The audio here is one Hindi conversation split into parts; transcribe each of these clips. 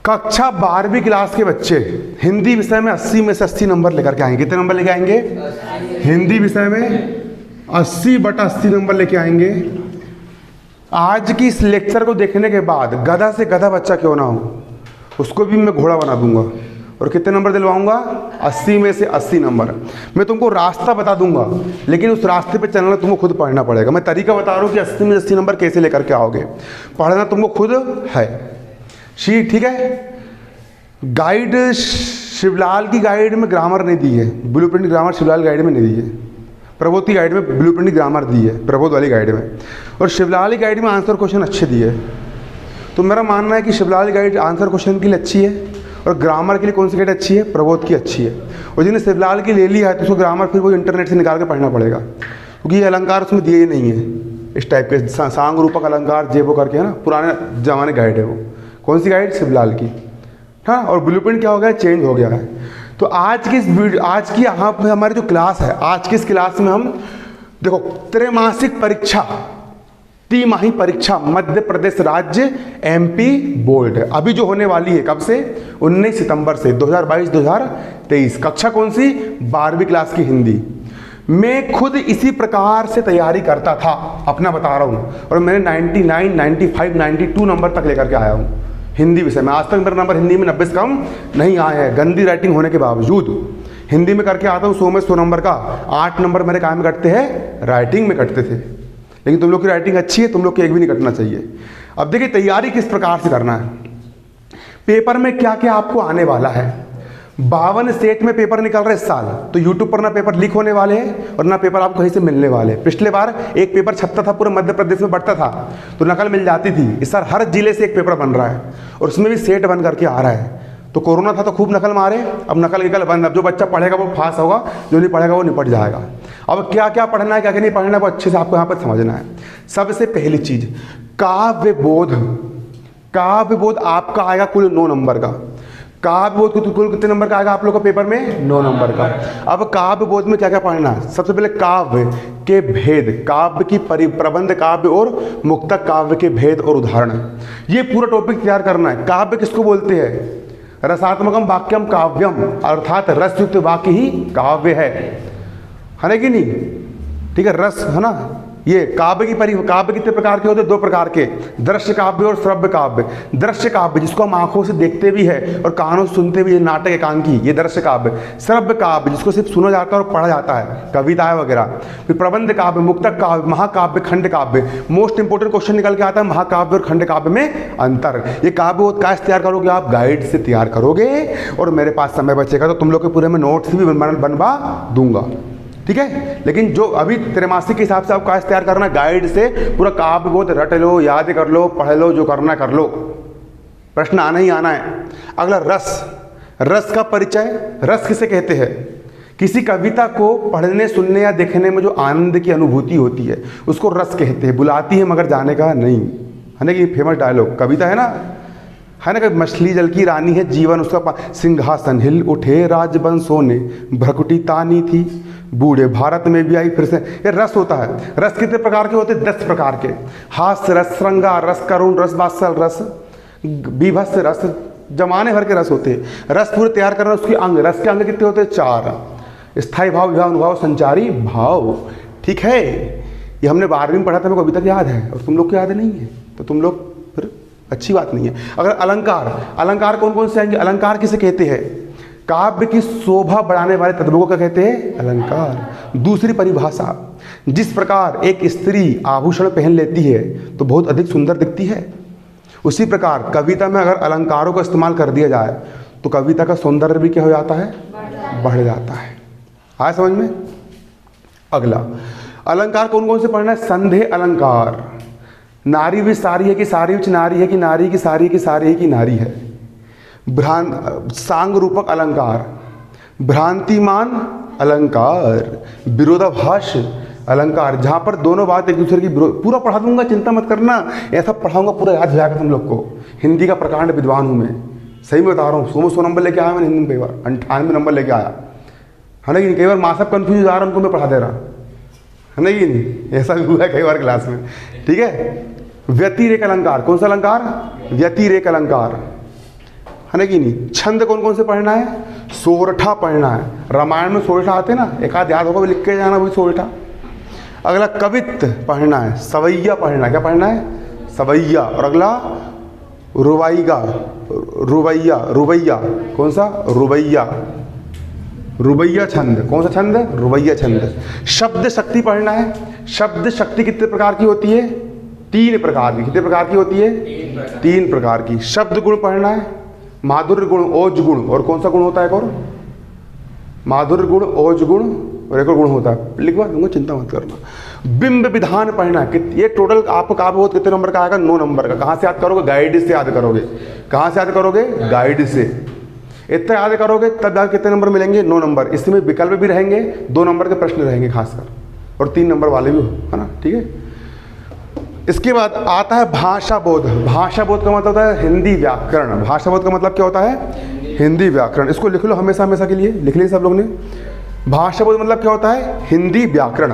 कक्षा 12वीं क्लास के बच्चे हिंदी विषय में 80 में से 80 नंबर लेकर के आएंगे। कितने नंबर लेके आएंगे? हिंदी विषय में 80/80 नंबर लेके आएंगे। आज की इस लेक्चर को देखने के बाद गधा से गधा बच्चा क्यों ना हो, उसको भी मैं घोड़ा बना दूंगा और कितने नंबर दिलवाऊंगा? 80 में से 80 नंबर। मैं तुमको रास्ता बता दूंगा, लेकिन उस रास्ते पे चलना तुमको खुद पढ़ना पड़ेगा। मैं तरीका बता रहा हूँ कि 80 में 80 नंबर कैसे लेकर के आओगे, पढ़ना तुमको खुद है। ठीक है। गाइड शिवलाल की गाइड में ग्रामर नहीं दी है, ब्लूप्रिंट ग्रामर शिवलाल गाइड में नहीं दी है। प्रबोध की गाइड में ब्लूप्रिंट ग्रामर दी है, प्रबोध वाली गाइड में, और शिवलाल की गाइड में आंसर क्वेश्चन अच्छे दिए। तो मेरा मानना है कि शिवलाल गाइड आंसर क्वेश्चन के लिए अच्छी है और ग्रामर के लिए कौन सी गाइड अच्छी है? प्रबोध की अच्छी है। और जिन्हें शिवलाल की ले लिया है तो उसको ग्रामर फिर वो इंटरनेट से निकाल के पढ़ना पड़ेगा, क्योंकि ये अलंकार उसमें दिए ही नहीं है इस टाइप के सांग रूपक अलंकार जे वो करके, है ना, पुराने जमाने गाइड है वो। कौन सी गाइड? शिवलाल की। हाँ, और ब्लूप्रिंट क्या हो गया? चेंज हो गया है। तो आज की इस वीडियो, आज की यहाँ पे हमारी जो क्लास है, आज की इस क्लास में हम देखो त्रैमासिक परीक्षा, तिमाही परीक्षा मध्य प्रदेश राज्य MP बोर्ड अभी जो होने वाली है, कब से? 19 सितंबर से 2022-2023। कक्षा कौन सी? 12वीं क्लास की हिंदी। मैं खुद इसी प्रकार से तैयारी करता था, अपना बता रहा हूँ, और मैंने 99, 95, 92 नंबर तक लेकर के आया हूँ हिंदी विषय में। आज तक मेरा नंबर हिंदी में 90 से कम नहीं आए हैं, गंदी राइटिंग होने के बावजूद। हिंदी में करके आता हूँ 100 में 100 नंबर का। 8 नंबर मेरे काम में कटते हैं? राइटिंग में कटते थे। लेकिन तुम लोग की राइटिंग अच्छी है, तुम लोग की एक भी नहीं कटना चाहिए। अब देखिए तैयारी किस प्रकार से करना है। पेपर में क्या क्या आपको आने वाला है। 52 सेट में पेपर निकल रहे इस साल, तो यूट्यूब पर ना पेपर लीक होने वाले हैं और ना पेपर आपको कहीं से मिलने वाले हैं। पिछले बार एक पेपर छपता था, पूरे मध्य प्रदेश में बढ़ता था तो नकल मिल जाती थी। इस साल हर जिले से एक पेपर बन रहा है और उसमें भी सेट बन करके आ रहा है। तो कोरोना था तो खूब नकल मारे, अब नकल निकल बंद। अब जो बच्चा पढ़ेगा वो पास होगा, जो नहीं पढ़ेगा वो निपट जाएगा। अब क्या क्या पढ़ना है, क्या क्या नहीं पढ़ना है, वो अच्छे से आपको यहाँ पर समझना है। सबसे पहली चीज, काव्य बोध। काव्य बोध आपका आएगा कुल 9 नंबर का। काव्य बोध कुल कितने नंबर का आएगा आप लोग का पेपर में? 9 नंबर का। अब काव्य बोध में क्या क्या पढ़ना है? सबसे पहले काव्य के भेद, काव्य की प्रबंध काव्य और मुक्तक काव्य के भेद और उदाहरण, ये पूरा टॉपिक तैयार करना है। काव्य किसको बोलते हैं? रसात्मकम वाक्यम काव्यम, अर्थात रसयुक्त वाक्य ही काव्य है ना कि नहीं? ठीक है, रस है ना। ये काव्य काव्य कितने प्रकार के होते हैं? 2 प्रकार के, दृश्य काव्य और श्रव्य काव्य। दृश्य काव्य जिसको हम आंखों से देखते भी है और कानों से सुनते भी है, नाटक एकांकी, ये दृश्य काव्य। श्रव्य काव्य जिसको सिर्फ सुना जाता है और पढ़ा जाता है, कविताएं वगैरह। फिर प्रबंध काव्य, मुक्तक काव्य, महाकाव्य, खंड काव्य। मोस्ट इंपोर्टेंट क्वेश्चन निकल के आता है महाकाव्य और खंड काव्य में अंतर। ये काव्य बोध कैसे तैयार करोगे आप? गाइड से तैयार करोगे और मेरे पास समय बचेगा तो तुम लोग के पूरे में नोट्स भी बनवा दूंगा, ठीक है। लेकिन जो अभी त्रैमासिक के हिसाब से आपको कैसे तैयार करना, गाइड से पूरा काव्य बोध रट लो, याद कर लो, पढ़ लो, जो करना कर लो, प्रश्न आना ही आना है। अगला रस। रस का परिचय। रस किसे कहते हैं? किसी कविता को पढ़ने, सुनने या देखने में जो आनंद की अनुभूति होती है उसको रस कहते हैं। बुलाती है मगर जाने का नहीं, है ना कि फेमस डायलॉग कविता है ना कि मछली जल की रानी है, जीवन उसका सिंहासन हिल उठे, राजवंशों ने भ्रकुटी तानी थी, बूढ़े भारत में भी आई फिर से। ये रस होता है। रस कितने प्रकार के होते हैं? 10 प्रकार के। हास्य रस, श्रृंगार रस, करुण रस, वात्सल रस, बीभत्स रस, जमाने भर के रस होते हैं। रस पूरे तैयार करना, उसके अंग, रस के अंग कितने होते हैं? 4। स्थायी भाव, विभाव, अनुभाव, संचारी भाव, ठीक है। ये हमने 12वीं में पढ़ा था, मेरे को अभी तक याद है और तुम लोग को याद नहीं है, तो तुम लोग फिर अच्छी बात नहीं है। अगर अलंकार, अलंकार कौन कौन से आएंगे? अलंकार किसे कहते हैं? काव्य की शोभा बढ़ाने वाले तत्वों को क्या कहते हैं? अलंकार। दूसरी परिभाषा, जिस प्रकार एक स्त्री आभूषण पहन लेती है तो बहुत अधिक सुंदर दिखती है, उसी प्रकार कविता में अगर अलंकारों का इस्तेमाल कर दिया जाए तो कविता का सौंदर्य भी क्या हो जाता है? बढ़ जाता है। आया समझ में? अगला, अलंकार कौन कौन से पढ़ना है? संदेह अलंकार। नारी भी सारी है कि सारी विच नारी है कि नारी की सारी की सारी है कि नारी है। सांग रूपक अलंकार, भ्रांतिमान अलंकार, विरोधाभास अलंकार, जहाँ पर दोनों बात एक दूसरे की पूरा पढ़ा दूंगा, चिंता मत करना। ऐसा पढ़ाऊंगा पूरा याद हो जाएगा तुम लोग को। हिंदी का प्रकांड विद्वान हूँ मैं, सही में बता रहा हूँ। 100 नंबर लेके आया मैंने हिंदी में, पेपर 98 नंबर लेके आया है ना कि कई बार माँ सब कन्फ्यूज हो जा रहा है, उनको मैं पढ़ा दे रहा है ना कि नहीं? ऐसा भी हुआ है कई बार क्लास में, ठीक है। व्यतिरेक अलंकार, कौन सा अलंकार? व्यतिरेक अलंकार। है ना कि नहीं। छंद कौन कौन से पढ़ना है, सोरठा पढ़ना है। रामायण में सोरठा आते ना, एक आध याद होगा, लिख के जाना वही सोरठा। अगला कवित्त पढ़ना है, सवैया पढ़ना है। क्या पढ़ना है, सवैया। और अगला रुबाईगा, रुबैया, रुबैया कौन सा, रुबैया, रुबैया छंद। कौन सा छंद, रुबैया छंद। शब्द शक्ति पढ़ना है। शब्द शक्ति कितने प्रकार की होती है, 3 प्रकार की। कितने प्रकार की होती है, 3 प्रकार की। शब्द गुण पढ़ना है, माधुर्य गुण, ओज गुण, और कौन सा गुण होता है एक और, माधुर्य गुण, ओज गुण, और एक और गुण होता है, लिखवा दूंगा, चिंता मत करना। बिंब विधान पढ़ना है। ये टोटल आपको काव्य बोध कितने नंबर का आएगा, 9 नंबर का। कहाँ से याद करोगे, गाइड से याद करोगे। कहाँ से याद करोगे, गाइड से। इतना याद करोगे तब जाकर कितने नंबर मिलेंगे, 9 नंबर। इसमें विकल्प भी रहेंगे, 2 नंबर के प्रश्न रहेंगे खासकर, और 3 नंबर वाले भी, है ना, ठीक है। इसके बाद आता है भाषा बोध। भाषा बोध का मतलब होता है हिंदी व्याकरण। भाषा बोध का मतलब क्या होता है, हिंदी व्याकरण। इसको लिख लो हमेशा हमेशा के लिए, लिख लिया सब लोग ने। भाषा बोध मतलब क्या होता है, हिंदी व्याकरण।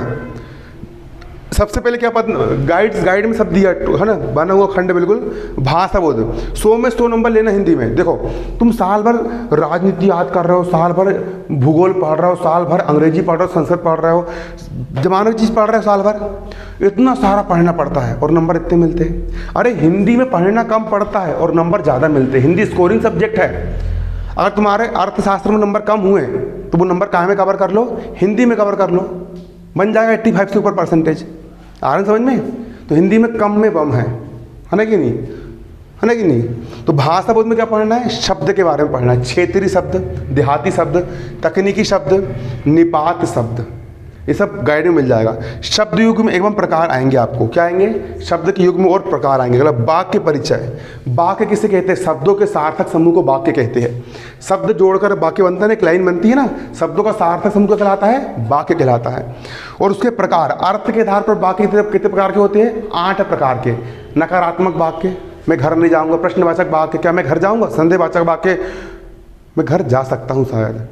सबसे पहले क्या गाइड में सब दिया है ना, बना हुआ खंड बिल्कुल। भाषा बोध 100 में 100 नंबर लेना हिंदी में। देखो तुम साल भर राजनीति याद कर रहे हो, साल भर भूगोल पढ़ रहे हो, साल भर अंग्रेजी पढ़ रहे हो, संस्कृत पढ़ रहे हो, जमाने की चीज़ पढ़ रहे हो साल भर, इतना सारा पढ़ना पड़ता है और नंबर इतने मिलते हैं। अरे हिंदी में पढ़ना कम पड़ता है और नंबर ज़्यादा मिलते हैं। हिंदी स्कोरिंग सब्जेक्ट है। अगर तुम्हारे अर्थशास्त्र में नंबर कम हुए तो वो नंबर कहाँ में कवर कर लो, हिंदी में कवर कर लो, बन जाएगा 85 से ऊपर परसेंटेज। आ रहे समझ में। तो हिंदी में कम में बम है ना कि नहीं, है ना कि नहीं। तो भाषा बोध में क्या पढ़ना है, शब्द के बारे में पढ़ना है। क्षेत्रीय शब्द, देहाती शब्द, तकनीकी शब्द, निपात शब्द, ये सब गाइड में मिल जाएगा। शब्द युग में एवं प्रकार आएंगे आपको, क्या आएंगे, शब्द के युग में और प्रकार आएंगे। अगला वाक्य परिचय। वाक्य किसे कहते हैं, शब्दों के सार्थक समूह को वाक्य कहते हैं। शब्द जोड़कर वाक्य बनता है, एक लाइन बनती है ना, शब्दों का सार्थक समूह क्या कहलाता है, वाक्य कहलाता है। और उसके प्रकार, अर्थ के आधार पर वाक्य कितने प्रकार के होते हैं, 8 प्रकार के। नकारात्मक वाक्य, मैं घर नहीं जाऊँगा। प्रश्नवाचक वाक्य, क्या मैं घर जाऊँगा। संदेहवाचक वाक्य, मैं घर जा सकता हूँ शायद।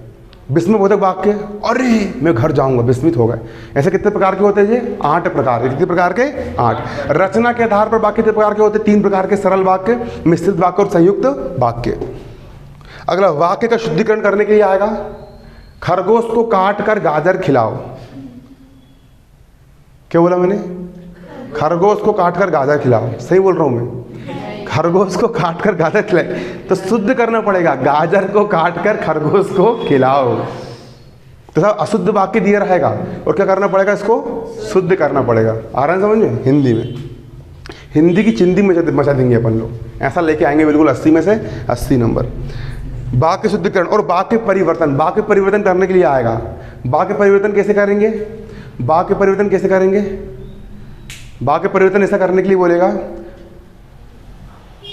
विस्मयबोधक वाक्य, अरे मैं घर जाऊंगा, विस्मित हो गए। ऐसे कितने प्रकार के होते हैं ये, 8 प्रकार के। कितने प्रकार के, 8। रचना के आधार पर वाक्य कितने प्रकार के होते हैं, 3 प्रकार के। सरल वाक्य, मिश्रित वाक्य और संयुक्त वाक्य। अगला वाक्य का शुद्धिकरण करने के लिए आएगा, खरगोश को काट कर गाजर खिलाओ। क्या बोला मैंने, खरगोश को काट कर गाजर खिलाओ। सही बोल रहा हूं मैं, खरगोश को काट कर गाजर खिलाए तो शुद्ध करना पड़ेगा, गाजर को काट कर खरगोश को खिलाओ। तो सब अशुद्ध वाक्य दिया रहेगा और क्या करना पड़ेगा, इसको शुद्ध करना पड़ेगा। आ रहा है समझ में। हिंदी में, हिंदी की चिंदी मचा देंगे अपन लोग, ऐसा लेके आएंगे बिल्कुल 80 में से 80 नंबर। वाक्य शुद्धिकरण और वाक्य परिवर्तन। वाक्य परिवर्तन करने के लिए आएगा। वाक्य परिवर्तन कैसे करेंगे, वाक्य परिवर्तन कैसे करेंगे, वाक्य परिवर्तन ऐसा करने के लिए बोलेगा,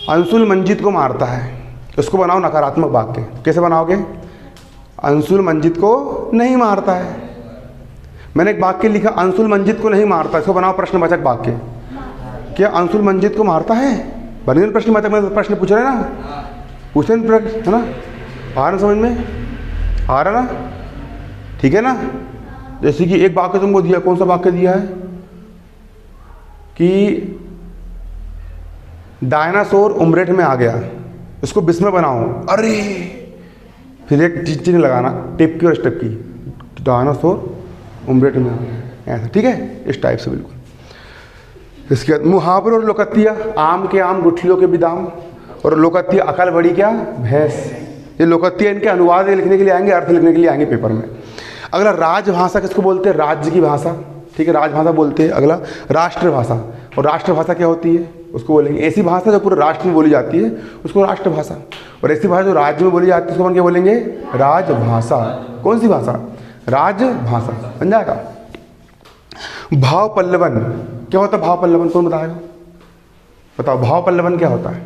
अंशुल मंजित को मारता है, उसको बनाओ नकारात्मक वाक्य। कैसे बनाओगे, अंशुल मंजित को नहीं मारता है। मैंने एक वाक्य लिखा, अंशुल मंजित को नहीं मारता, इसको बनाओ प्रश्नवाचक वाक्य। क्या अंशुल मंजित को मारता है, बने प्रश्नवाचक में प्रश्न पूछ रहे ना, पूछ रहे है ना। आ रहा समझ में, आ रहा ना, ठीक है ना। जैसे कि एक वाक्य तुमको दिया, कौन सा वाक्य दिया है कि डायनासोर उम्रेट में आ गया, इसको विस्मय बनाओ। अरे फिर एक चीज लगाना, टिप की और स्टेप की, डायनासोर उम्रेट में आ गया, ऐसा, ठीक है, इस टाइप से बिल्कुल। इसके बाद मुहावरे और लोकत्तियाँ, आम के आम गुठलियों के भी दाम, और लोकत्तियाँ अकल बड़ी क्या भैंस। ये लोकत्तियाँ इनके अनुवाद लिखने के लिए आएंगे, अर्थ लिखने के लिए आएंगे पेपर में। अगला राजभाषा किसको बोलते हैं, राज्य की भाषा, ठीक है, राजभाषा बोलते हैं। अगला राष्ट्रभाषा, और राष्ट्रभाषा क्या होती है, उसको बोलेंगे ऐसी भाषा जो पूरे राष्ट्र में बोली जाती है, उसको राष्ट्रभाषा। और ऐसी भाषा जो राज्य में बोली जाती है, उसको हम क्या बोलेंगे, राजभाषा। कौन सी भाषा, राजभाषा बन जाएगा। भाव पल्लवन, क्या होता है भाव पल्लवन, कौन बताएगा, बताओ भाव पल्लवन क्या होता है,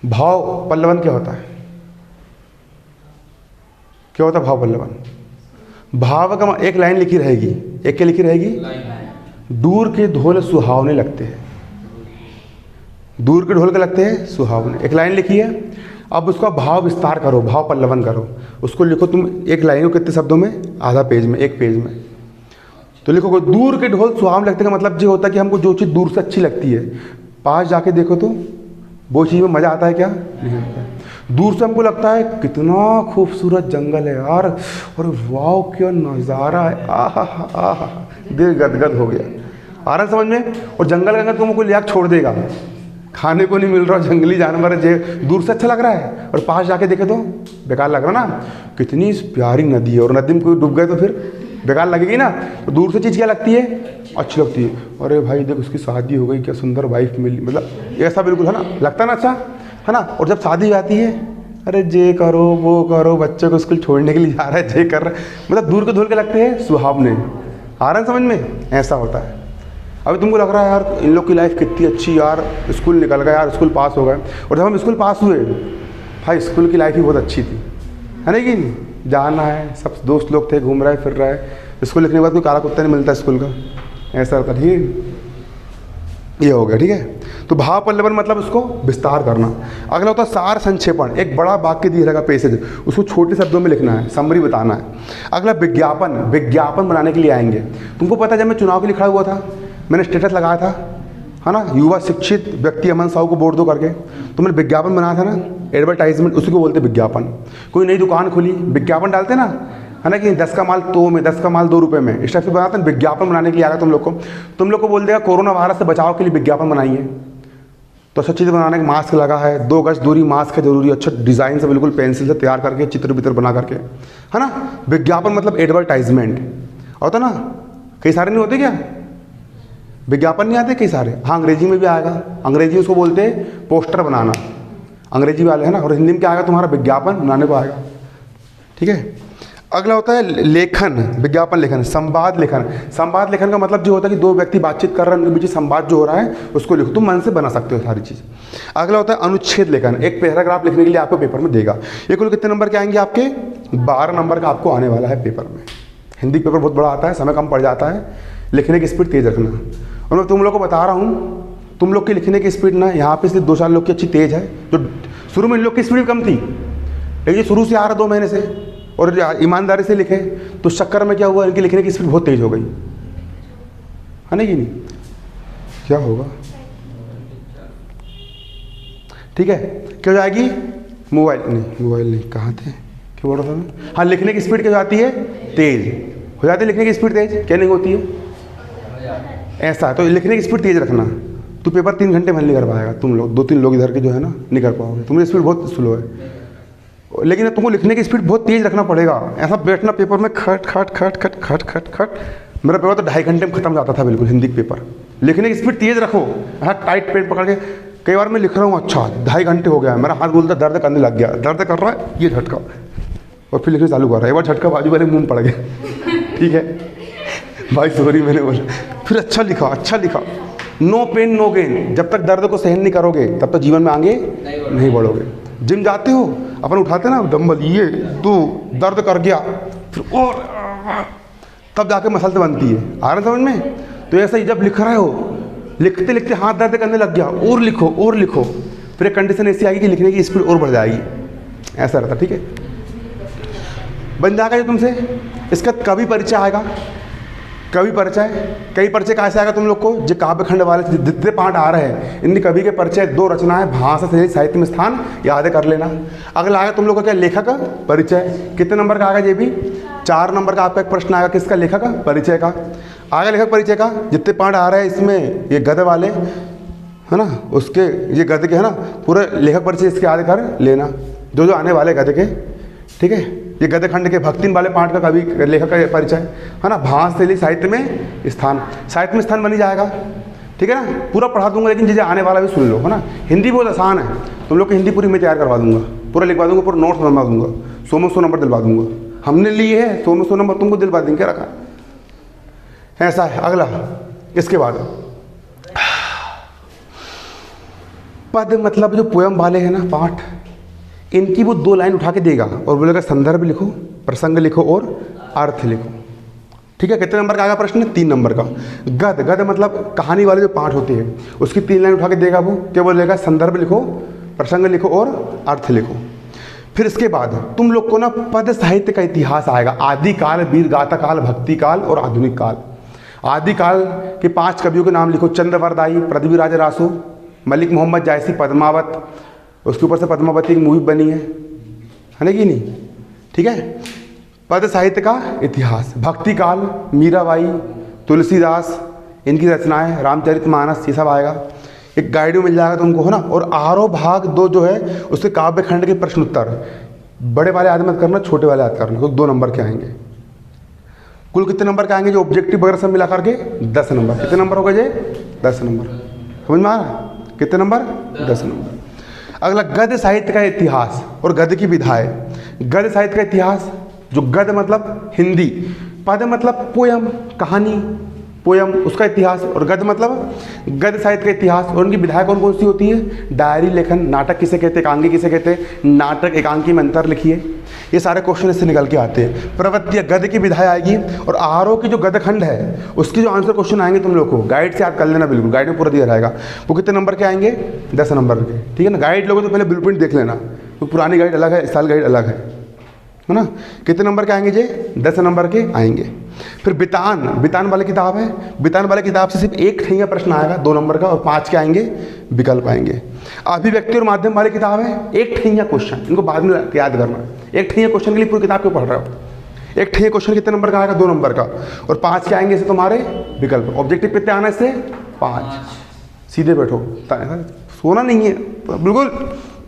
भाव पल्लवन क्या होता है, क्या होता है भाव पल्लवन। भाव का एक लाइन लिखी रहेगी, एक क्या लिखी रहेगी, दूर के ढोल सुहावने लगते हैं, दूर के ढोल के लगते हैं सुहावने, एक लाइन लिखी है। अब उसका भाव विस्तार करो, भाव पल्लवन करो, उसको लिखो तुम एक लाइन को कितने शब्दों में, आधा पेज में, एक पेज में। तो लिखो दूर के ढोल सुहावने लगते का मतलब ये होता है कि हमको जो चीज़ दूर से अच्छी लगती है, पास जाके देखो तो वो चीज़ में मज़ा आता है क्या, नहीं आता है। दूर से हमको लगता है कितना खूबसूरत जंगल है यार, और वाह क्या नज़ारा है, आहा आहा, दिल गदगद हो गया। आ रहा समझ में? और जंगल के अंदर तुमको ले आकर छोड़ देगा, खाने को नहीं मिल रहा, जंगली जानवर है, दूर से अच्छा लग रहा है और पास जाके देखे तो बेकार लग रहा ना। कितनी प्यारी नदी है, और नदी में कोई डूब गए तो फिर बेकार लगेगी ना। तो दूर से चीज़ क्या लगती है? अच्छी लगती है। अरे भाई देख उसकी शादी हो गई, क्या सुंदर वाइफ मिली, मतलब ऐसा बिल्कुल है ना, लगता ना अच्छा है ना। और जब शादी आती है, अरे जे करो वो करो, बच्चों को स्कूल छोड़ने के लिए जा रहा है, जे कर रहा है, मतलब दूर के धूल के लगते हैं सुहावने। आ रहा है समझ में? ऐसा होता है। अभी तुमको लग रहा है यार इन लोग की लाइफ कितनी अच्छी, यार स्कूल निकल गया, यार स्कूल पास हो गए। और जब हम स्कूल पास हुए, भाई स्कूल की लाइफ ही बहुत अच्छी थी, है ना कि जाना है, सब दोस्त लोग थे, घूम रहे फिर रहे। स्कूल लिखने के बाद कोई काला कुत्ता नहीं मिलता स्कूल का, ऐसा होता। ठीक है, ये हो गया। ठीक है, तो भाव पल्लवन मतलब उसको विस्तार करना। अगला होता है सार संक्षेपण। एक बड़ा वाक्य दिया रहेगा पैसेज, उसको छोटे शब्दों में लिखना है, समरी बताना है। अगला विज्ञापन। विज्ञापन बनाने के लिए आएंगे। तुमको पता है जब मैं चुनाव के लिए खड़ा हुआ था, मैंने स्टेटस लगाया था, है ना, युवा शिक्षित व्यक्ति अमन साहू को वोट दो करके, तो मैंने विज्ञापन बनाया था ना, एडवर्टाइजमेंट, उसी को बोलते विज्ञापन। कोई नई दुकान खुली, विज्ञापन डालते ना, है ना, कि 10 का माल 2 में, 10 का माल 2 रुपये में, इस टाइप से बनाते हैं। विज्ञापन बनाने के लिए आएगा तुम लोग को बोल देगा कोरोना वायरस से बचाव के लिए विज्ञापन बनाइए, तो अच्छा चीज़ बनाने का मास्क लगा है, 2 गज दूरी मास्क है जरूरी, अच्छा डिज़ाइन से बिल्कुल पेंसिल से तैयार करके चित्र वित्र बना करके, है ना। विज्ञापन मतलब एडवर्टाइजमेंट होता ना, कई सारे नहीं होते क्या विज्ञापन, नहीं आते कई सारे। हाँ, अंग्रेजी में भी आएगा, अंग्रेजी उसको बोलते हैं पोस्टर बनाना, अंग्रेजी वाले, है ना। और हिंदी में क्या आएगा तुम्हारा? विज्ञापन बनाने को आएगा। ठीक है, अगला होता है लेखन, विज्ञापन लेखन। संवाद लेखन। संवाद लेखन का मतलब जो होता है कि 2 व्यक्ति बातचीत कर रहे हैं, उनके बीच संवाद जो हो रहा है उसको लिखो, तुम मन से बना सकते हो सारी चीज़। अगला होता है अनुच्छेद लेखन। एक पैराग्राफ लिखने के लिए आपको पेपर में देगा। ये कुल कितने नंबर के आएंगे आपके? 12 नंबर का आपको आने वाला है पेपर में। हिंदी पेपर बहुत बड़ा आता है, समय कम पड़ जाता है, लिखने की स्पीड तेज़ रखना। और मैं तुम लोग को बता रहा हूँ, तुम लोग की लिखने की स्पीड ना यहाँ पे सिर्फ 2-4 लोग की अच्छी तेज़ है, जो शुरू में इन लोग की स्पीड कम थी, लेकिन शुरू से आ रहा 2 महीने से और ईमानदारी से लिखे, तो चक्कर में क्या हुआ, इनकी लिखने की स्पीड बहुत तेज़ हो गई, है ना कि नहीं? क्या होगा? ठीक है, क्या हो जाएगी? मोबाइल नहीं, कहाँ थे, क्या बोल रहा था मैं? हाँ, लिखने की स्पीड क्या हो जाती है? तेज़ हो जाती है। लिखने की स्पीड तेज़ क्या नहीं होती है? ऐसा, तो लिखने की स्पीड तेज़ रखना। तो पेपर 3 घंटे में नहीं कर पाएगा, तुम लोग 2-3 लोग इधर के जो है ना नहीं कर पाओगे, तुम्हारी स्पीड बहुत स्लो है। लेकिन तुमको लिखने की स्पीड बहुत तेज़ रखना पड़ेगा। ऐसा बैठना पेपर में खट खट खट खट खट खट खट। मेरा पेपर तो 2.5 घंटे में खत्म जाता था बिल्कुल, हिंदी का पेपर। लिखने की स्पीड तेज़ रखो, हाँ, टाइट पेन पकड़ के। कई बार मैं लिख रहा हूँ, अच्छा 2.5 घंटे हो गया, मेरा हाथ बोलता दर्द करने लग गया, दर्द कर रहा है, ये झटका, और फिर लिखना चालू कर रहा है। एक बार झटका बाजू वाले मुँह में पड़ गया। ठीक है भाई, सॉरी मैंने बोला, फिर अच्छा लिखा। No pain no gain. जब तक दर्द को सहन नहीं करोगे तब तक जीवन में आगे नहीं बढ़ोगे। जिम जाते हो, अपन उठाते ना डंबल, ये तो दर्द कर गया, फिर और तब जाके मसल तो बनती है। आ रहा समझ में? तो ऐसा ही जब लिख रहे हो, लिखते लिखते हाथ दर्द करने लग गया, और लिखो, फिर एक कंडीशन ऐसी आएगी कि लिखने की स्पीड और बढ़ जाएगी। ऐसा रहता। ठीक है, बन जाएगा जो तुमसे। इसका कवि परिचय आएगा। कवि परिचय कहाँ से आएगा तुम लोग को? जो काव्य खंड वाले जितने पाठ आ रहे हैं, इनकी कवि के परिचय 2 रचनाएं, भाषा से साहित्य में स्थान, याद कर लेना। अगला आएगा तुम लोग का क्या? लेखक परिचय। कितने नंबर का आएगा? ये भी 4 नंबर का आपका एक प्रश्न आएगा। किसका? लेखक परिचय का आएगा। लेखक परिचय का जितने पाठ आ रहे हैं इसमें, ये गद्य वाले है ना, उसके ये गद्य के है ना, पूरे लेखक परिचय इसके याद कर लेना, जो आने वाले गद्य के। ठीक है, ये गद्य खंड के भक्तिन वाले पाठ का कवि लेखक का परिचय, है ना। भाषा शैली साहित्य में स्थान बनी जाएगा। ठीक है ना, पूरा पढ़ा दूंगा, लेकिन चीज़ें आने वाला भी सुन लो, है ना। हिंदी बहुत आसान है, तुम लोग की हिंदी पूरी मैं तैयार करवा दूंगा, पूरा लिखवा दूंगा, पूरा नोट्स बनवा दूंगा, 100 में 100 नंबर दिलवा दूंगा। हमने लिए है 100 में 100 नंबर, तुमको दिलवा देंगे, क्या रखा ऐसा है। अगला, इसके बाद पद मतलब जो पोयम वाले हैं ना पाठ, इनकी वो 2 लाइन उठा के देगा और बोलेगा संदर्भ लिखो, प्रसंग लिखो और अर्थ लिखो। ठीक है, कितने नंबर का आएगा प्रश्न? 3 नंबर का। गद्य मतलब कहानी वाले जो पाठ होते हैं, उसकी 3 लाइन उठा के देगा वो, क्या बोलेगा? संदर्भ लिखो, प्रसंग लिखो और अर्थ लिखो। फिर इसके बाद तुम लोग को ना पद साहित्य का इतिहास आएगा। आदिकाल, वीर गाथा काल, भक्ति काल और आधुनिक काल। आदिकाल के 5 कवियों के नाम लिखो। चंद्रवरदाई, पृथ्वीराज रासो, मलिक मोहम्मद जायसी, पद्मावत, उसके ऊपर से पद्मावती की मूवी बनी है ना कि नहीं? ठीक है। पद साहित्य का इतिहास, भक्ति काल, मीराबाई, तुलसीदास, इनकी रचनाएं, रामचरितमानस, ये सब आएगा। एक गाइड में मिल जाएगा तुमको, है ना। और आरोह भाग 2 जो है उसके काव्य खंड के प्रश्न उत्तर, बड़े वाले याद मत करना, छोटे वाले याद करना, तो 2 नंबर के आएंगे। कुल कितने नंबर के आएंगे जो ऑब्जेक्टिव वगैरह सब मिला करके? 10 नंबर। कितने नंबर हो गए जे? 10 नंबर। समझ में आ रहा है? कितने नंबर? 10 नंबर। अगला गद्य साहित्य का इतिहास और गद्य की विधाएं। गद्य साहित्य का इतिहास, जो गद्य मतलब हिंदी, पद मतलब पोयम, कहानी, पोयम, उसका इतिहास, और गद्य मतलब गद्य साहित्य का इतिहास। और उनकी विधाएं कौन कौन सी होती है? डायरी लेखन, नाटक किसे कहते हैं, एकांकी किसे कहते हैं, नाटक एकांकी में अंतर लिखिए, ये सारे क्वेश्चन इससे निकल के आते हैं। प्रवृत्ति गद्य की विधाएं आएगी, और आहारों की जो गद्य खंड है उसकी जो आंसर क्वेश्चन आएंगे तुम लोग को गाइड से याद कर लेना, बिल्कुल गाइड में पूरा दिया रहेगा। वो कितने नंबर के आएंगे? 10 नंबर के। ठीक है ना। गाइड लोगों तो पहले ब्लूप्रिंट देख लेना, तो पुरानी गाइड अलग है, इस साल गाइड अलग है ना। कितने नंबर के आएंगे जे? 10 नंबर के आएंगे। फिर बितान, बितान वाली किताब है, बितान वाली किताब से सिर्फ एक ठैया प्रश्न आएगा 2 नंबर का, और 5 के आएंगे विकल्प आएंगे। अभिव्यक्ति और माध्यम वाली किताब है, एक ठैया क्वेश्चन, इनको बाद में याद करना। एक ठैया क्वेश्चन के लिए पूरी किताब क्यों पढ़ रहे हो? एक ठैया क्वेश्चन कितने नंबर का आएगा? 2 नंबर का, और 5 के आएंगे इसे तुम्हारे विकल्प। ऑब्जेक्टिव कितने आना इससे? 5। सीधे बैठो, सोना नहीं है बिल्कुल।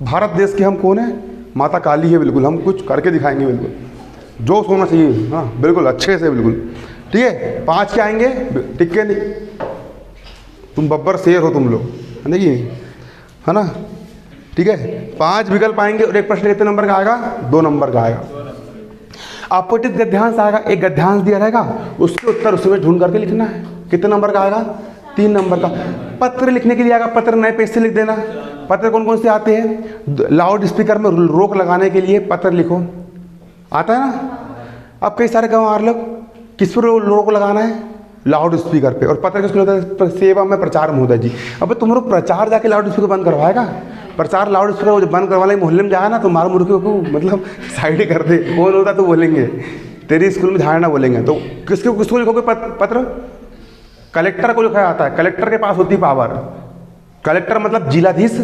भारत देश के हम कौन है? माता काली है, बिल्कुल हम कुछ करके दिखाएंगे, बिल्कुल जो सोना चाहिए, हाँ बिल्कुल अच्छे से, बिल्कुल। ठीक है। 5 के आएंगे, टिक्के नहीं, तुम बब्बर शेर हो तुम लोग, है ना कि, है ना। ठीक है। 5 विकल्प आएंगे, और एक प्रश्न कितने नंबर का आएगा? 2 नंबर का आएगा। अपठित गद्यांश आएगा, एक गद्यांश दिया रहेगा, उसके उत्तर उसमें ढूंढ करके लिखना है। कितने नंबर का आएगा? 3 नंबर का। पत्र लिखने के लिए आएगा, पत्र नए पेज से लिख देना। पत्र कौन कौन से आते हैं? लाउड स्पीकर में रोक लगाने के लिए पत्र लिखो, आता है ना। अब कई सारे गंवार लोग किस पर रोक लगाना है? लाउड स्पीकर पे। और पत्र किसको होता है? सेवा में प्रचार महोदय जी। अब तुम लोग प्रचार जाके लाउड स्पीकर बंद करवाएगा? प्रचार लाउड स्पीकर बंद करवाने मोहल्ले में जाएगा ना, तो मार मुर्खियों को मतलब साइड कर दे, कौन होता तो बोलेंगे, तेरी स्कूल में धारणा बोलेंगे। तो किसको लिखोगे पत्र? कलेक्टर को लिखा जाता है, कलेक्टर के पास होती पावर। कलेक्टर मतलब जिलाधीश,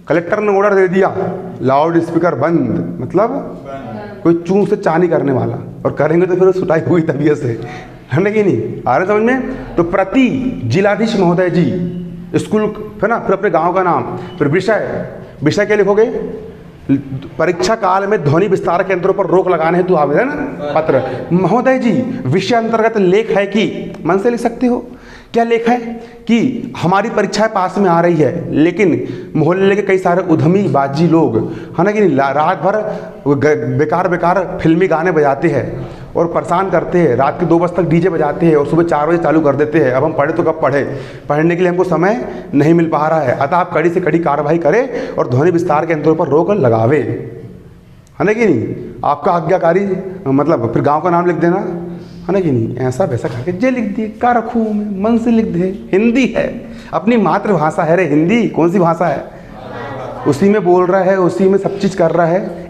कलेक्टर ने ऑर्डर दे दिया लाउड स्पीकर बंद, मतलब कोई चूं से चा नहीं करने वाला, और करेंगे तो फिर सुटाई हुई तबीयत से, है ना कि नहीं? आ रहे समझ में? तो प्रति जिलाधीश महोदय जी, स्कूल है ना, फिर अपने गांव का नाम, फिर विषय क्या लिखोगे? परीक्षा काल में ध्वनि विस्तार केंद्रों पर रोक लगाने हेतु आवेदन पत्र। महोदय जी, विषय अंतर्गत लेख है कि, मन से लिख सकते हो। क्या लेख है? कि हमारी परीक्षाएं पास में आ रही है, लेकिन मोहल्ले के कई सारे उद्यमी बाजी लोग, है ना कि नहीं, रात भर बेकार फिल्मी गाने बजाते हैं और परेशान करते हैं, रात के 2 बजे तक डीजे बजाते हैं और सुबह 4 बजे चालू कर देते हैं। अब हम पढ़े तो कब पढ़े? पढ़ने के लिए हमको समय नहीं मिल पा रहा है, अतः आप कड़ी से कड़ी कार्रवाई करें और ध्वनि विस्तार केंद्रों पर रोक लगावे, है ना कि नहीं। आपका आज्ञाकारी, मतलब फिर गाँव का नाम लिख देना, है ना कि नहीं। ऐसा वैसा करके जे लिख दिए, का रखूँ मैं, मन से लिख दे। हिंदी है, अपनी मातृभाषा है रे हिंदी। कौन सी भाषा है? उसी में बोल रहा है, उसी में सब चीज़ कर रहा है।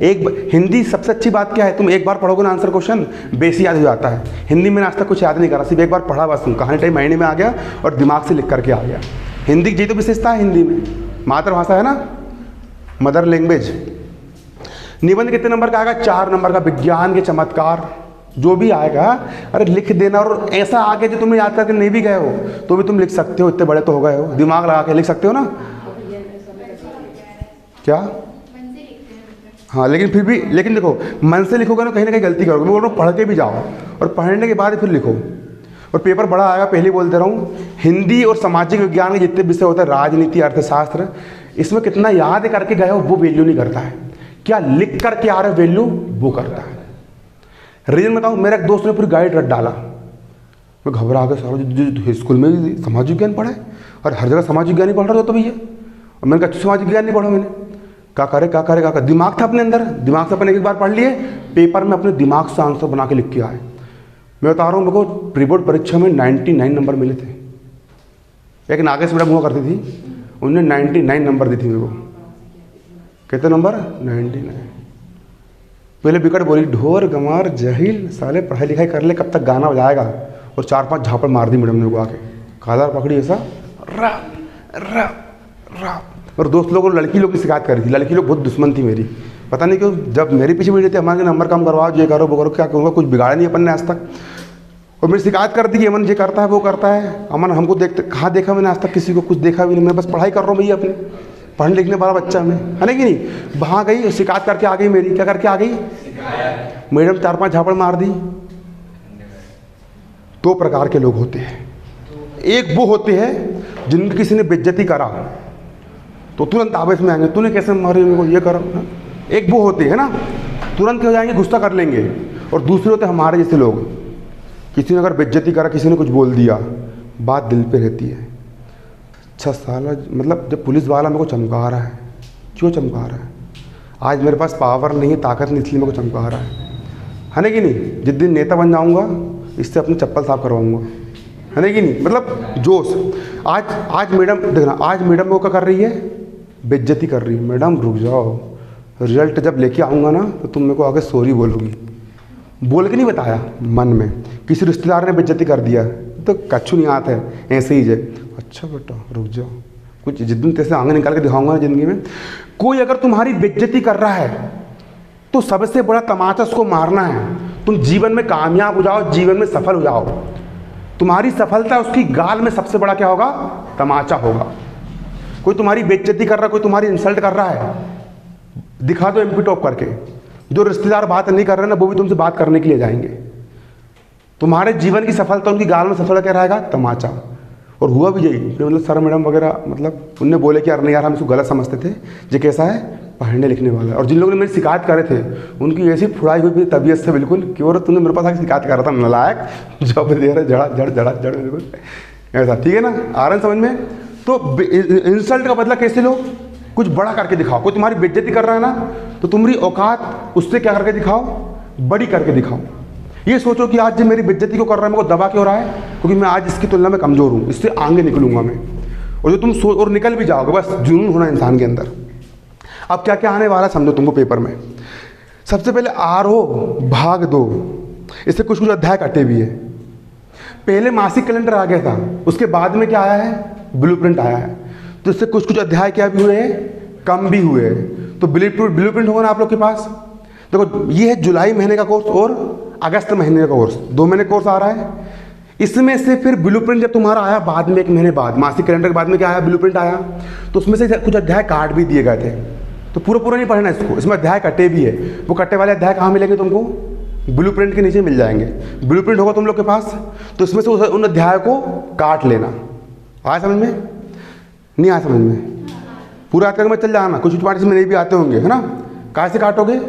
हिंदी सबसे अच्छी बात क्या है? तुम एक बार पढ़ोगे ना आंसर क्वेश्चन, बेसी याद हो जाता है। हिंदी में आज तक कुछ याद नहीं करा, सिर्फ एक बार पढ़ा बस, कहानी टाइम महीने में आ गया और दिमाग से लिख करके आ गया। हिंदी की तो विशेषता है, हिंदी में मातृभाषा है ना, मदर लैंग्वेज। निबंध कितने नंबर का आएगा? 4 नंबर का। विज्ञान के चमत्कार, जो भी आएगा अरे लिख देना। और ऐसा आगे जो तुम याद करके नहीं भी गए हो तो भी तुम लिख सकते हो, इतने बड़े तो हो गए हो, दिमाग लगा के लिख सकते हो ना। क्या? हाँ, लेकिन फिर भी, लेकिन देखो, मन से लिखोगे ना कहीं गलती करोगे। मैं बोल रहा हूँ पढ़ के भी जाओ, और पढ़ने के बाद फिर लिखो, और पेपर बड़ा आएगा। पहले बोल दे रहा हूँ, हिंदी और सामाजिक विज्ञान के जितने विषय होते हैं, राजनीति, अर्थशास्त्र, इसमें कितना याद करके गए हो वो वैल्यू नहीं करता है, क्या लिख करके आ रहे वैल्यू वो करता है। रीजन बताऊँ, मेरा एक दोस्त ने पूरी गाइड रट डाला, मैं घबरा गया। सारा स्कूल में भी सामाजिक विज्ञान पढ़ा है और हर जगह सामाजिक विज्ञान ही पढ़ रहा था तो भैया, और मैंने कहा सामाजिक विज्ञान नहीं पढ़ा। मैंने क्या करे, दिमाग था अपने अंदर, दिमाग से अपने एक बार पढ़ लिए, पेपर में अपने दिमाग से आंसर बना के लिख के आए। मैं बता रहा हूँ, मेरे को प्री बोर्ड परीक्षा में 99 नंबर मिले थे। एक नागेश मैडम हुआ करती थी, उन्होंने 99 नंबर दी थी मेरे को। कितने नंबर? 99। पहले बिकट बोली, ढोर गंवार जहील, साले पढ़ाई लिखाई कर ले, कब तक गाना बजाएगा, और 4-5 झापड़ मार दी मैडम ने को आके, कालार पकड़ी ऐसा, रा रा रा, और दोस्त लोगों ने लड़की लोग की शिकायत करी थी, लड़की लोग बहुत दुश्मन थी मेरी, पता नहीं क्यों। जब मेरे पीछे वीडियो थे हमारे नंबर कम करवाओ, ये करो वो करो, क्या कहूँगा, कुछ बिगाड़ा नहीं अपन ने आज तक। और मेरी शिकायत कर दी कि अमन ये करता है वो करता है। अमन हमको देखते कहाँ देखा मैंने आज तक, किसी को कुछ देखा भी नहीं, मैं बस पढ़ाई कर रहा हूँ भैया अपने, पढ़ने लिखने वाला बच्चा मैं, है ना कि नहीं। वहाँ गई शिकायत करके आ गई मेरी, क्या करके आ गई, मैडम 4-5 झापड़ मार दी। 2 प्रकार के लोग होते हैं, एक वो होते हैं जिनकी किसी ने बेइज्जती करा तो तुरंत आवेश में आएंगे, तूने कैसे मारे मेरे को, ये करो। एक वो होते हैं ना, तुरंत हो जाएंगे, गुस्सा कर लेंगे। और दूसरे होते हैं हमारे जैसे लोग, किसी ने अगर बेइज्जती करा, किसी ने कुछ बोल दिया, बात दिल पे रहती है। अच्छा साला, मतलब जब पुलिस वाला मेरे को चमका रहा है, क्यों चमका रहा है, आज मेरे पास पावर नहीं है, ताकत नहीं, इसलिए मेरे को चमका रहा है ना कि नहीं। जिस दिन नेता बन जाऊँगा इससे अपनी चप्पल साफ करवाऊँगा, है ना कि नहीं। मतलब जोश। आज मैडम देखना, आज मैडम वो क्या कर रही है, बेइज्जती कर रही है। मैडम रुक जाओ, रिजल्ट जब लेके आऊँगा ना तो तुम मेरे को आगे सॉरी बोलोगी। बोल के नहीं बताया, मन में। किसी रिश्तेदार ने बेइज्जती कर दिया तो कच्छू नहीं आता है, ऐसे ही है। अच्छा बेटा रुक जाओ, कुछ जिस दिन तेरे आगे निकाल के दिखाऊंगा ना ज़िंदगी में। कोई अगर तुम्हारी बेइज्जती कर रहा है तो सबसे बड़ा तमाचा उसको मारना है। तुम जीवन में कामयाब हो जाओ, जीवन में सफल हो जाओ, तुम्हारी सफलता उसकी गाल में सबसे बड़ा क्या होगा, तमाचा होगा। कोई तुम्हारी बेइज्जती कर रहा है, कोई तुम्हारी इंसल्ट कर रहा है, दिखा दो एमपी टॉप करके। जो रिश्तेदार बात नहीं कर रहे ना, वो भी तुमसे बात करने के लिए जाएंगे। तुम्हारे जीवन की सफलता उनकी गाल में सबसे बड़ा क्या रहेगा, तमाचा। और हुआ भी यही, मतलब सर मैडम वगैरह, मतलब उनने बोले कि यार नहीं यार हम इसको गलत समझते थे, ये कैसा है, पढ़ने लिखने वाला है। और जिन लोगों ने मेरी शिकायत करे थे उनकी ऐसी फुड़ाई हुई तबीयत से बिल्कुल कि और तूने मेरे पास आके शिकायत कर रहा था, नलायक, जब दे रहा जड़ा जड़ जड़ा जड़ बिल्कुल ऐसा, ठीक है ना, आ रहा है समझ में। तो इंसल्ट का बदला कैसे लो, कुछ बड़ा करके दिखाओ। कोई तुम्हारी बेइज्जती कर रहा है ना, तो तुम्हारी औकात उससे क्या करके दिखाओ, बड़ी करके दिखाओ। ये सोचो कि आज जो मेरी बेइज्जती को कर रहा है, मेरे को दबा क्यों रहा है, क्योंकि मैं आज इसकी तुलना में कमज़ोर हूँ, इससे आगे निकलूंगा मैं। और जो तुम सोच और निकल भी जाओगे, बस जुनून होना इंसान के अंदर। अब क्या क्या आने वाला समझो तुमको पेपर में। सबसे पहले आरोह भाग 2, इससे कुछ कुछ अध्याय कटे भी है। पहले मासिक कैलेंडर आ गया था, उसके बाद में क्या आया है, ब्लूप्रिंट आया है। तो इससे कुछ कुछ अध्याय क्या भी हुए हैं, कम भी हुए हैं। तो ब्लूप्रिंट होगा ना आप लोग के पास। देखो ये है जुलाई महीने का कोर्स और अगस्त महीने का कोर्स, 2 महीने कोर्स आ रहा है। इसमें से फिर ब्लूप्रिंट जब तुम्हारा आया बाद में, 1 महीने बाद, मासिक कैलेंडर के बाद में क्या आया, ब्लूप्रिंट आया। तो उसमें से कुछ अध्याय काट भी दिए गए थे, तो पूरा नहीं पढ़ना इसको, इसमें अध्याय कटे भी है। वो कटे वाले अध्याय कहाँ मिलेंगे तुमको, ब्लूप्रिंट के नीचे मिल जाएंगे। ब्लूप्रिंट होगा तुम लोग के पास, तो इसमें से उन अध्याय को काट लेना। आया समझ में, नहीं आया समझ में, पूरा याद करके मैं चल जाना। कुछ पार्ट इसमें नहीं भी आते होंगे, है ना। कहाँ से काटोगे,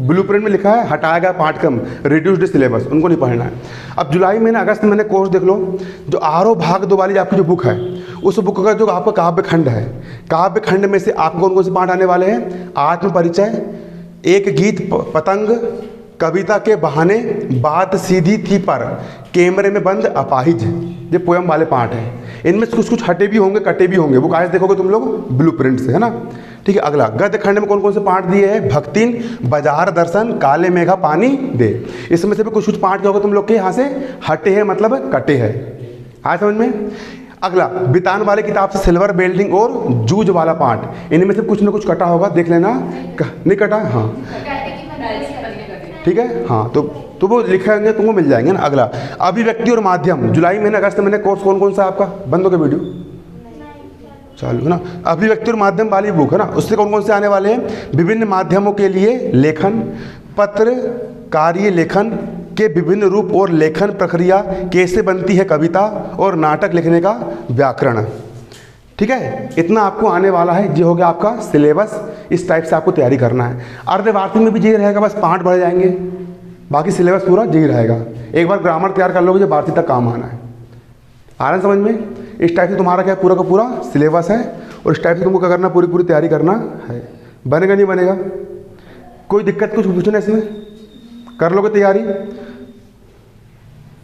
ब्लूप्रिंट में लिखा है हटाया गया पाठ्यक्रम, रिड्यूस्ड सिलेबस, उनको नहीं पढ़ना है। अब जुलाई महीने अगस्त महीने कोर्स देख लो। जो आरोह भाग 2 वाली आपकी जो बुक है, उस बुक का जो आपका काव्य खंड है, काव्य खंड में से आपको कौन कौन से पाठ आने वाले हैं, आत्म परिचय, एक गीत पतंग, कविता के बहाने, बात सीधी थी पर, कैमरे में बंद अपाहिज, ये पोयम वाले पाठ हैं। इनमें से कुछ कुछ हटे भी होंगे, कटे भी होंगे, वो काहे देखोगे तुम लोग, ब्लूप्रिंट से, है ना। ठीक है, अगला गद्य खंड में कौन कौन से पाठ दिए हैं, भक्तिन, बाजार दर्शन, काले मेघा पानी दे। इसमें से भी कुछ कुछ पाठ क्या होगा तुम लोग के यहाँ से हटे हैं, मतलब कटे हैं। आया समझ में। अगला बितान वाले किताब से सिल्वर बेल्डिंग और जूझ वाला पाठ, इनमें से कुछ ना कुछ कटा होगा, देख लेना। नहीं कटा, हाँ ठीक है, हाँ तो वो लिखेंगे तुमको मिल जाएंगे ना। अगला अभिव्यक्ति और माध्यम, जुलाई महीने अगस्त महीने कोर्स कौन कौन सा आपका, बंद हो गया वीडियो चालू है ना। अभिव्यक्ति और माध्यम वाली बुक है ना, उससे कौन कौन से आने वाले हैं, विभिन्न माध्यमों के लिए लेखन, पत्र कार्य लेखन के विभिन्न रूप और लेखन प्रक्रिया, कैसे बनती है कविता, और नाटक लिखने का व्याकरण। ठीक है, इतना आपको आने वाला है। ये हो गया आपका सिलेबस, इस टाइप से आपको तैयारी करना है। अर्धवार्षिक में भी यही रहेगा, बस पाठ बढ़ जाएंगे, बाकी सिलेबस पूरा यही रहेगा। एक बार ग्रामर तैयार कर लोगे, जो वार्षिक तक काम आना है। आ रहा है समझ में। इस टाइप से तुम्हारा क्या पूरा का पूरा सिलेबस है, और इस टाइप से तुमको क्या करना, पूरी तैयारी करना है। बनेगा नहीं बनेगा, कोई दिक्कत कुछ पूछना इसमें, कर लोगे तैयारी।